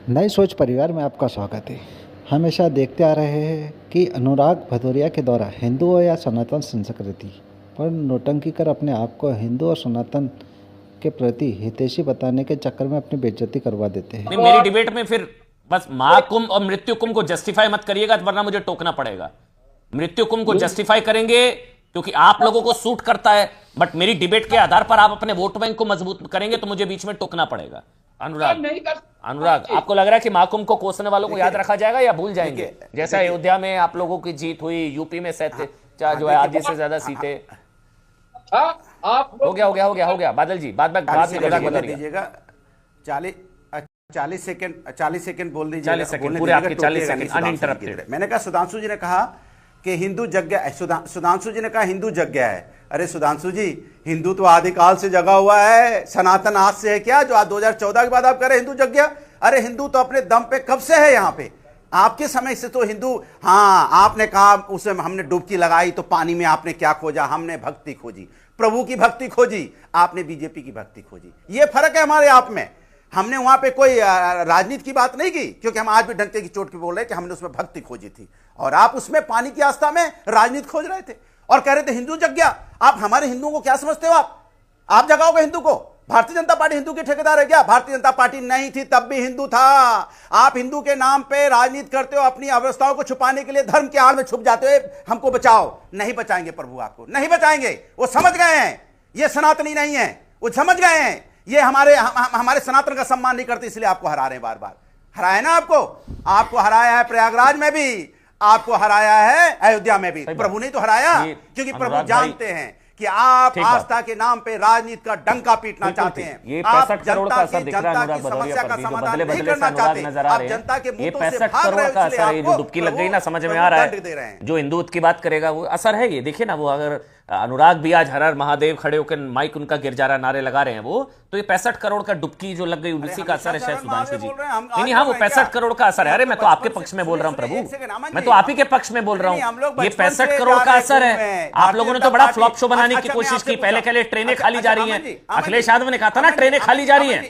नई सोच परिवार में आपका स्वागत है। हमेशा देखते आ रहे हैं कि अनुराग भदौरिया के द्वारा हिंदुओं या सनातन संस्कृति पर नौटंकी कर अपने आप को हिंदू और सनातन के प्रति हितैषी बताने के चक्कर में अपनी बेइज्जती करवा देते हैं। नहीं, मेरी डिबेट में फिर बस महाकुंभ और मृत्यु कुंभ को जस्टिफाई मत करिएगा, वरना मुझे टोकना पड़ेगा। मृत्यु कुंभ को जस्टिफाई करेंगे क्योंकि आप लोगों को सूट करता है, बट मेरी डिबेट के आधार पर आप अपने वोट बैंक को मजबूत करेंगे तो मुझे बीच में टोकना पड़ेगा। अनुराग, आपको लग रहा है कि महाकुंभ को कोसने वालों को याद रखा जाएगा या भूल जाएंगे? जैसा अयोध्या में आप लोगों की जीत हुई, यूपी में जो है आधी से ज्यादा सीटें। हो गया बादल जी, बाद में बदल दीजिएगा। 40 सेकंड बोल दीजिए। 40 सेकंड पूरे आपके 40 सेकंड अनइंटरप्टेड। मैंने कहा सुधांशु जी ने कहा कि हिंदू जग गया। सुधांशु जी ने कहा हिंदू जग गया है। अरे सुधांशु जी, हिंदू तो आदिकाल से जगा हुआ है, सनातन आज से है क्या जो आज 2014 के बाद आप कह रहे हिंदू जग गया? अरे हिंदू तो अपने दम पे कब से है यहाँ पे। आपके समय से तो हिंदू, हाँ आपने कहा उसमें हमने डुबकी लगाई तो पानी में आपने क्या खोजा? हमने भक्ति खोजी, प्रभु की भक्ति खोजी, आपने बीजेपी की भक्ति खोजी। ये फर्क है हमारे आप में। हमने वहां पे कोई राजनीति की बात नहीं की, क्योंकि हम आज भी डंके की चोट की बोल रहे हैं कि हमने उसमें भक्ति खोजी थी, और आप उसमें पानी की आस्था में राजनीति खोज रहे थे और कह रहे थे हिंदू जग गया। आप हमारे हिंदुओं को क्या समझते हो? आप जगाओगे हिंदू को? भारतीय जनता पार्टी हिंदू की ठेकेदार है क्या? भारतीय जनता पार्टी नहीं थी तब भी हिंदू था। आप हिंदू के नाम पे राजनीति करते हो, अपनी अवस्थाओं को छुपाने के लिए धर्म के आड़ में छुप जाते हो। हमको बचाओ। नहीं बचाएंगे प्रभु, आपको नहीं बचाएंगे। वो समझ गए हैं ये सनातनी नहीं है, वो समझ गए हैं ये हमारे सनातन का सम्मान नहीं करते, इसलिए आपको हरा रहे हैं। बार बार हराया ना आपको हराया है प्रयागराज में भी, आपको हराया है अयोध्या में भी। प्रभु ने तो हराया, क्योंकि प्रभु जानते हैं कि आप आस्था के नाम पे राजनीति का डंका पीटना चाहते हैं। ये आप 65 करोड़ का असर दिख रहा है अनुराग भदौरिया पर भी, जो बदले बदले से अनुराग नजर आ रहे हैं। ये 65 करोड़ का असर है, जो डुबकी लग गई ना, समझ में आ रहा है। जो हिंदुत्व की बात करेगा वो असर है ये। देखिए ना, वो अगर अनुराग भी आज हर हर महादेव खड़े होकर माइक उनका गिर जा रहा, नारे लगा रहे हैं वो, तो ये 65 करोड़ का डुबकी जो लग गई उसी का असर है शायद सुधांशु जी। नहीं, हाँ वो 65 करोड़ का असर है। अरे मैं तो आपके पक्ष में बोल रहा हूँ प्रभु, मैं तो आप ही के पक्ष में बोल रहा हूँ। ये 65 करोड़ का असर है। आप लोगों ने तो बड़ा फ्लॉप शो बनाने की कोशिश की। पहले ट्रेनें खाली जा रही हैं। अखिलेश यादव ने कहा था ना ट्रेनें खाली जा रही हैं,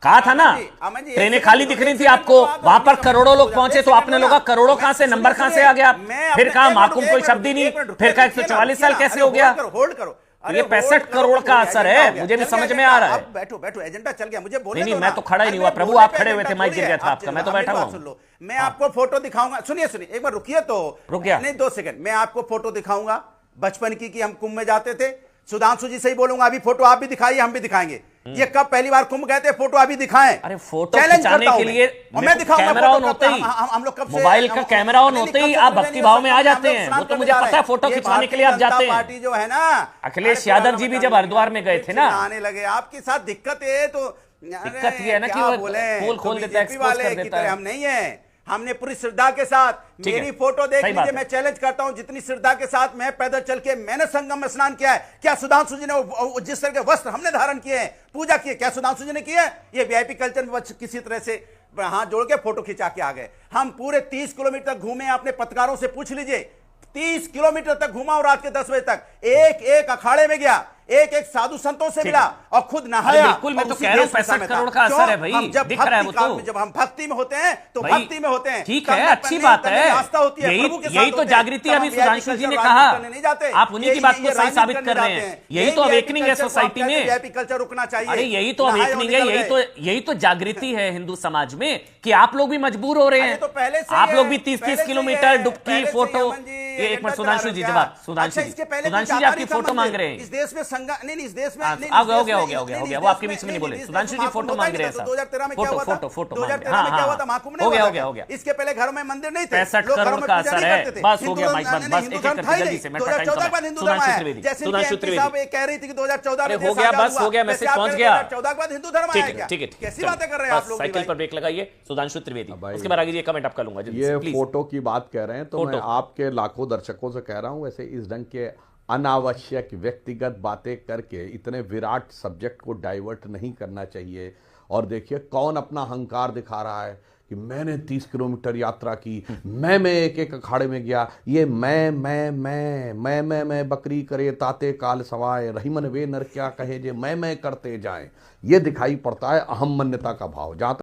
कहा था ना ट्रेनें खाली दिख रही थी आपको। वहां पर करोड़ों लोग पहुंचे तो आपने लोग करोड़ों कहां से, नंबर कहां से आ गया? फिर कहा महाकुंभ कोई शब्द ही नहीं, फिर कहा 144 साल कैसे हो गया? ये 65 करोड़ का असर है, मुझे भी समझ में आ रहा है। बैठो एजेंडा चल गया, मुझे बोलने नहीं, मैं तो खड़ा ही नहीं हुआ प्रभु, आप खड़े हुए थे, माइक गिर गया था आपका, मैं तो बैठा हुआ। मैं आपको फोटो दिखाऊंगा, सुनिए एक बार रुकिए तो। रुक गया नहीं, 2 सेकंड, मैं आपको फोटो दिखाऊंगा बचपन की कि हम कुंभ में जाते थे। सुधांशु जी से ही बोलूंगा, अभी फोटो आप भी दिखाइए, हम भी दिखाएंगे। ये कब पहली बार कुंभ गए थे, फोटो अभी दिखाएं। अरे फोटो खिंचाने के लिए मैं दिखाऊंगा, कैमरा ऑन होते ही, हम लोग कब मोबाइल का कैमरा ऑन होते ही आप भक्ति भाव में आ जाते हैं। वो तो मुझे पता है, फोटो खिंचवाने के लिए आप जाते हैं। पार्टी जो है ना, अखिलेश यादव जी भी जब हरिद्वार में गए थे ना, आने लगे आपके साथ। दिक्कत है तो दिक्कत ये है ना कि वो पोल खोल देता है, एक्सपोज कर देता है। हम नहीं है, हमने पूरी श्रद्धा के साथ, मेरी फोटो देख लीजिए, मैं चैलेंज करता हूं, जितनी श्रद्धा के साथ मैं पैदल चल के मैंने संगम में स्नान किया है, क्या सुधांशु जी ने जिस तरह के वस्त्र हमने धारण किए हैं, पूजा की है, क्या सुधांशु जी ने किया है? ये वीआईपी कल्चर में किसी तरह से हाथ जोड़ के फोटो खिंचा के आ गए। हम पूरे 30 किलोमीटर घूमे, अपने पत्रकारों से पूछ लीजिए, 30 किलोमीटर तक घुमा हूं रात के 10 बजे तक। एक अखाड़े में गया, एक साधु संतों से मिला और खुद नहाया। बिल्कुल, मैं तो कह रहा हूं 65 करोड़ का असर है भाई, दिख रहा है वो तो। जब हम भक्ति में होते हैं तो भक्ति में होते हैं, ठीक है, अच्छी बात है। यही तो जागृति अभी सुधांशु जी ने कहा, आप उन्हीं की बात को सही साबित कर रहे हैं। यही तो अवेकनिंग है सोसाइटी में, कल्चर रुकना चाहिए। अरे यही तो अवेकनिंग है, यही तो जागृति है हिंदू समाज में, कि आप लोग भी मजबूर हो रहे हैं। आप लोग भी 30-30 किलोमीटर डुबकी फोटो। एक मिनट सुधांशु जी, जवाब सुधांशु जी आपकी फोटो मांग रहे हैं। इस देश में नहीं, इस देश में हो गया, वो आपके बीच में नहीं बोले। सुधांशु जी फोटो मांग रहे हैं। 2013 में क्या हुआ था? 2013 में क्या हुआ था? महाकुंभ नहीं हो गया। इसके पहले घरों में मंदिर नहीं थे, 65 करोड़ का असर है। बस हो गया, माइक बस एक एक करके जल्दी से, मैं 2014 के बाद हिंदू धर्म आया। सुधांशु त्रिवेदी कह रही थी कि 2014 में हो गया, बस हो गया, मैसेज पहुंच गया। 2014 के बाद हिंदू धर्म आया क्या? ठीक है, कैसी बातें कर रहे हैं आप लोग? साइकिल पर ब्रेक लगाइए सुधांशु त्रिवेदी, उसके बाद आगे ये कमेंट आपका लूंगा। ये फोटो की बात कह रहे हैं तो मैं आपके लाखों दर्शकों से कह रहा हूं, वैसे इस ढंग के अनावश्यक व्यक्तिगत बातें करके इतने विराट सब्जेक्ट को डाइवर्ट नहीं करना चाहिए। और देखिए कौन अपना अहंकार दिखा रहा है कि मैंने 30 किलोमीटर यात्रा की, मैं एक एक अखाड़े में गया। ये मैं बकरी करे ताते काल सवाए, रहीमन वे नर क्या कहे जे मैं करते जाएं, ये दिखाई पड़ता है अहम मान्यता का भाव। जहां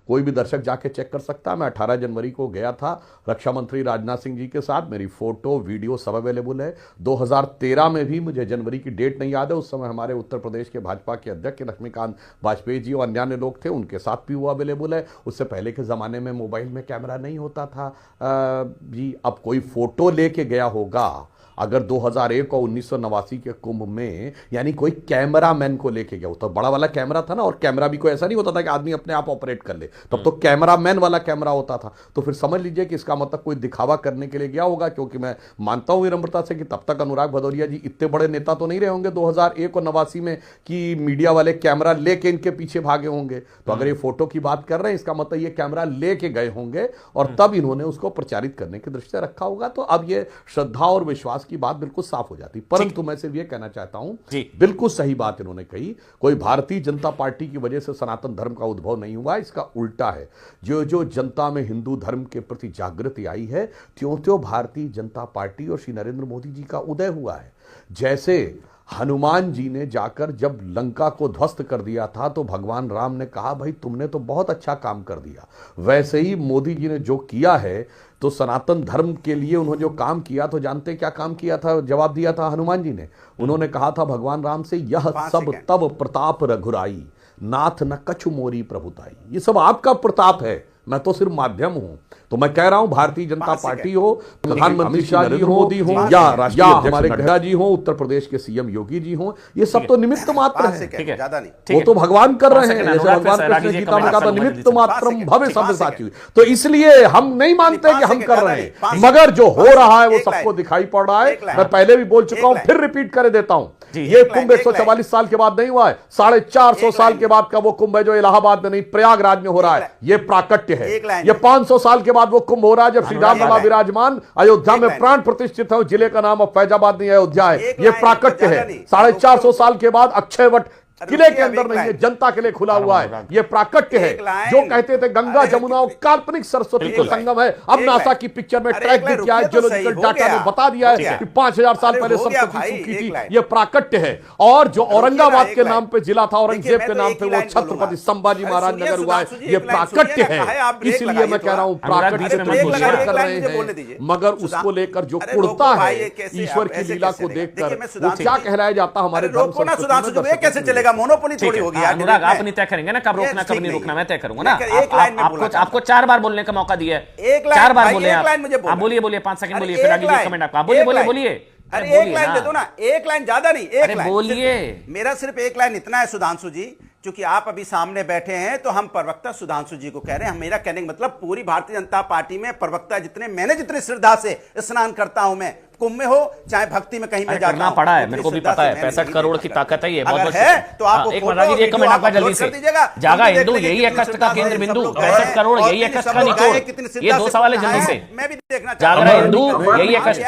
कोई भी दर्शक जाके चेक कर सकता है। मैं 18 जनवरी को गया था रक्षा मंत्री राजनाथ सिंह जी के साथ, मेरी फोटो वीडियो सब अवेलेबल है। 2013 में भी, मुझे जनवरी की डेट नहीं याद है, उस समय हमारे उत्तर प्रदेश के भाजपा के अध्यक्ष लक्ष्मीकांत वाजपेयी जी और अन्य लोग थे, उनके साथ भी वो अवेलेबल है। उससे पहले के ज़माने में मोबाइल में कैमरा नहीं होता था जी। अब कोई फोटो लेके गया होगा अगर 2001 और 1989 के कुंभ में, यानी कोई कैमरामैन को लेके गया, तो बड़ा वाला कैमरा था ना, और कैमरा भी कोई ऐसा नहीं होता था कि आदमी अपने आप ऑपरेट कर ले, तब तो कैमरामैन वाला कैमरा होता था। तो फिर समझ लीजिए कि इसका मतलब कोई दिखावा करने के लिए गया होगा, क्योंकि मैं मानता हूं विनम्रता से कि तब तक अनुराग भदौरिया जी इतने बड़े नेता तो नहीं रहे होंगे 2001 और 89 में कि मीडिया वाले कैमरा लेके इनके पीछे भागे होंगे। तो अगर ये फोटो की बात कर रहे हैं, इसका मतलब ये कैमरा लेके गए होंगे और तब इन्होंने उसको प्रचारित करने की दृष्टि से रखा होगा। तो अब ये श्रद्धा और विश्वास की बात बिल्कुल साफ हो जाती। परंतु मैं सिर्फ ये कहना चाहता हूं, बिल्कुल सही बात इन्होंने कही, कोई भारतीय जनता पार्टी की वजह से सनातन धर्म का उद्भव नहीं हुआ, इसका उल्टा है। जो जो जनता में हिंदू धर्म के प्रति जागृति आई है, त्यों त्यों भारतीय जनता पार्टी और श्री नरेंद्र मोदी जी का उदय हुआ है। जैसे हनुमान जी ने जाकर जब लंका को ध्वस्त कर दिया था तो भगवान राम ने कहा भाई तुमने तो बहुत अच्छा काम कर दिया, वैसे ही मोदी जी ने जो किया है तो सनातन धर्म के लिए उन्होंने जो काम किया, तो जानते क्या काम किया था? जवाब दिया था हनुमान जी ने, उन्होंने कहा था भगवान राम से, यह सब तब प्रताप रघुराई, नाथ न कछु मोरी प्रभुताई। ये सब आपका प्रताप है, मैं तो सिर्फ माध्यम हूं। तो मैं कह रहा हूं भारतीय जनता पार्टी हो, प्रधानमंत्री शाह जी मोदी हो, या हमारे गहरा जी हो, उत्तर प्रदेश के सीएम योगी जी हो, ये सब तो निमित्त मात्र है। वो तो भगवान कर रहे हैं, जैसे भगवान कृष्ण गीता में कहा था निमित्त मात्रम भवे सब्यसाची। तो इसलिए हम नहीं मानते कि हम कर रहे हैं, मगर जो हो रहा है वो सबको दिखाई पड़ रहा है। मैं पहले भी बोल चुका हूं, फिर रिपीट कर देता हूं, ये कुंभ 144 साल के बाद नहीं हुआ है, 450 साल के बाद का वो कुंभ है जो इलाहाबाद में नहीं प्रयागराज में हो रहा है। ये प्राकट्य है। ये 500 साल के बाद वो कुंभ हो रहा है जब श्री राम लला विराजमान अयोध्या में प्राण प्रतिष्ठित है। जिले का नाम अब फैजाबाद नहीं अयोध्या है। ये प्राकट्य है। 450 साल के बाद अक्षयवट किले के अंदर नहीं है, जनता के लिए खुला हुआ है। ये प्राकट्य है। जो कहते थे गंगा जमुना और काल्पनिक सरस्वती का संगम है, अब नासा की पिक्चर में ट्रैक भी किया है, जियोलॉजिकल डाटा ने बता दिया है कि 5000 साल पहले सरस्वती सूखी थी। ये प्राकट्य है। और जो औरंगाबाद के नाम पे जिला था, औरंगजेब के नाम पे वो छत्रपति संभाजी महाराज नगर हुआ है, ये प्राकट्य है। इसलिए मैं कह रहा हूं प्राकट्य कर रहे हैं, मगर उसको लेकर जो कुड़ता है ईश्वर की लीला को देखकर, वो क्या कहलाया जाता हमारे धर्म संस्कृति में कैसे चलेगा? मोनोपोली थोड़ी होगी। अनुराग आप नहीं तय करेंगे ना कब रोकना कब नहीं रोकना, मैं तय करूंगा ना। आपको 4 बार बोलने का मौका दिया है, 4 बार बोले आप। बोलिए 5 सेकंड बोलिए, फिर आगे कमेंट आपका। बोलिए अरे एक लाइन दे दो ना, एक लाइन ज्यादा नहीं, एक लाइन बोलिए। मेरा सिर्फ एक लाइन इतना है सुधांशु जी, क्योंकि आप अभी सामने बैठे हैं तो हम प्रवक्ता सुधांशु जी को कह रहे हैं। मेरा कहने का मतलब पूरी भारतीय जनता पार्टी में प्रवक्ता जितने, मैंने जितनी श्रद्धा से स्नान करता हूं, मैं कुंभ में हो चाहे भक्ति में कहीं में जाता करना पड़ा है, मेरे को भी पता है। 65 करोड़ की ताकत है ये, बहुत है तो आपको एक मिनट कमेंट आपका जल्दी से। जागा हिंदू यही है कष्ट का केंद्र बिंदु, 65 करोड़ यही है कष्ट का निचोड़। ये 2 सवाल है जल्दी से। मैं भी देखना जागरा हिंदू यही है कष्ट।